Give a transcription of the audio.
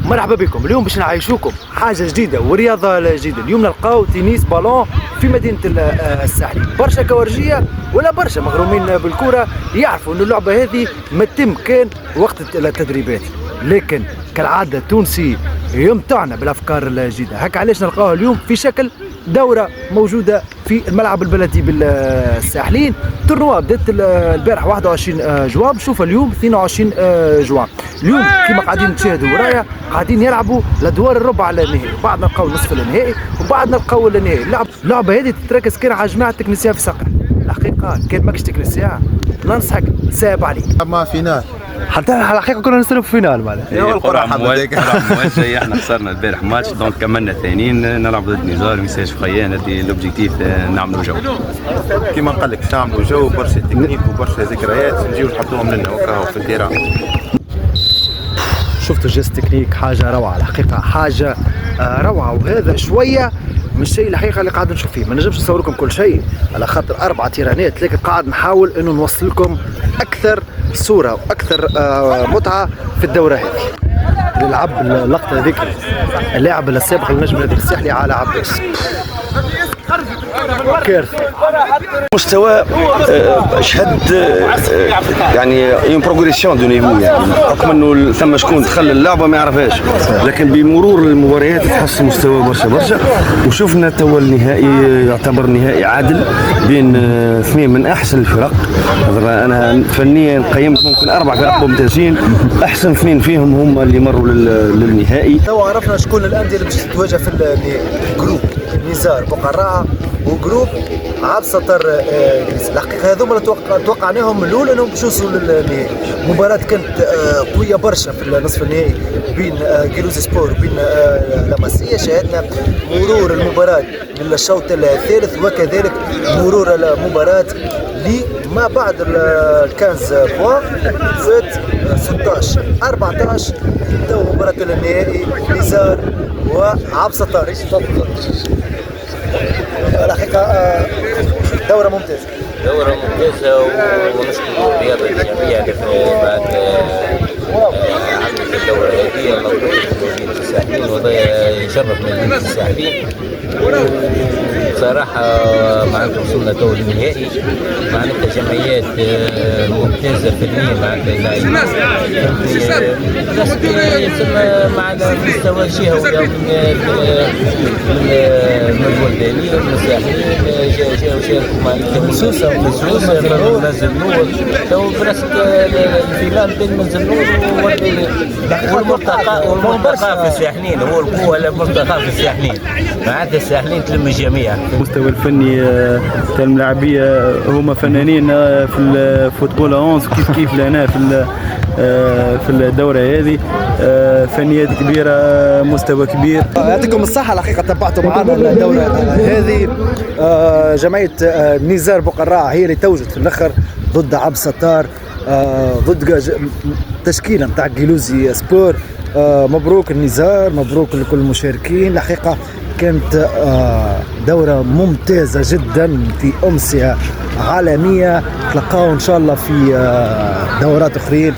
مرحبا بكم. اليوم باش نعيشوكم حاجه جديده ورياضه جديده. اليوم نلقاو تنس بالون في مدينه الساحلين. برشا كورجيه ولا برشا مغرومين بالكره يعرفوا ان اللعبه هذه ما تتم كان وقت التدريبات، لكن كالعاده التونسي يمتعنا بالافكار الجديده. هكا علاش نلقاوها اليوم في شكل دوره موجوده في الملعب البلدي بالساحلين. تورنوا بدات البارح 21 جوان، نشوفها اليوم 22 جوان. اليوم كما قاعدين تشاهدوا ورايا قاعدين يلعبوا الادوار الربع النهائي، بعد نلقاو نصف النهائي وبعد نلقاو النهائي. اللعبه هذه تتركز كان على جماعه تكنيسيان في ساقع. الحقيقه كان ماكش تكنيسيان ننصحك صعب عليك. ما فينال حتى الحقيقه كنا نستلم في فينال معناها. القرعه موجهه. احنا خسرنا البارح ماتش دونك كملنا ثانيين نلعب ضد نزار ميساج فخيان. هذه لوبجيكتيف نعملوا جو كيما قال لك نعملوا جو برشا تكنيك وبرشا ذكريات نجيو نحطوهم لنا وكراهو في التيران. شفتوا جيست تكنيك حاجه روعه، الحقيقه حاجه روعه. وهذا شويه من الشيء الحقيقه اللي قاعد نشوف فيه. ما نجمش نصور لكم كل شيء على خاطر 4 تيرانات، لكن قاعد نحاول انه نوصل لكم اكثر صوره واكثر متعه في الدوره هذه. اللي لعب اللقطه هذيك اللاعب السابق للنجم النادي الساحلي على عباس كارثه. مستوى شهد يعني اون بروغريسيون دو نيفو، يعني حكم انه ثم شكون دخل اللعبه ما يعرفهاش، لكن بمرور المباريات تحسن مستوى برشا. وشفنا توا النهائي يعتبر نهائي عادل بين 2 من احسن الفرق. انا فنيا قيمت ممكن 4 فرق ممتازين، احسن 2 فيهم هم اللي مروا للنهائي. توا عرفنا شكون الانديه اللي باش تتواجه في النهائي. جروب نزار بقراعه وجروب عبد الستار انجليزي. الحقيقه هذوما اللي توقعناهم من الاول انهم باش يوصلوا للنهائي. مباراه كانت قويه برشا في النصف النهائي بين جيلوزي سبور وبين لاماسيا. شاهدنا مرور المباراه للشوط الثالث وكذلك مرور المباراه ما بعد ال 15 بوان زاد 16 14. تو مباراه النهائي نزار وعبد الستار. الحقيقه دورة ممتازة ونشكر الرياضة الجميع بعد عملت الدورة هذه. مبروك لمدينة الساحلين يشرف مدينة الساحلين. بصراحة معناتها وصلنا تو للنهائي، معناتها جمعيات ممتازة فنيا، معناتها يسمى معنا مستوى الجهة ولا من الولدانيين من الساحلين جاوا شاركوا معناتها من سوسة نزل نور. تو برسك الفينال بين نزل نور والمرتقى في الساحلين. هو القوة المرتقى في الساحلين، معناتها الساحلين تلم الجميع. المستوى الفني تاع الملاعبيه هما فنانين في الفوتبول 11 كيف لنا في الدوره هذه. فنيات كبيره، مستوى كبير. يعطيكم الصحه. الحقيقه تبعتوا معنا الدوره هذه. جمعيه نزار بقراع هي اللي توجد في الاخر ضد عبد الستار، ضد تشكيله نتاع جيلوزي سبور. مبروك النزار، مبروك لكل المشاركين. الحقيقه كانت دورة ممتازة جدا في أمسية عالمية. تلقاو إن شاء الله في دورات أخرين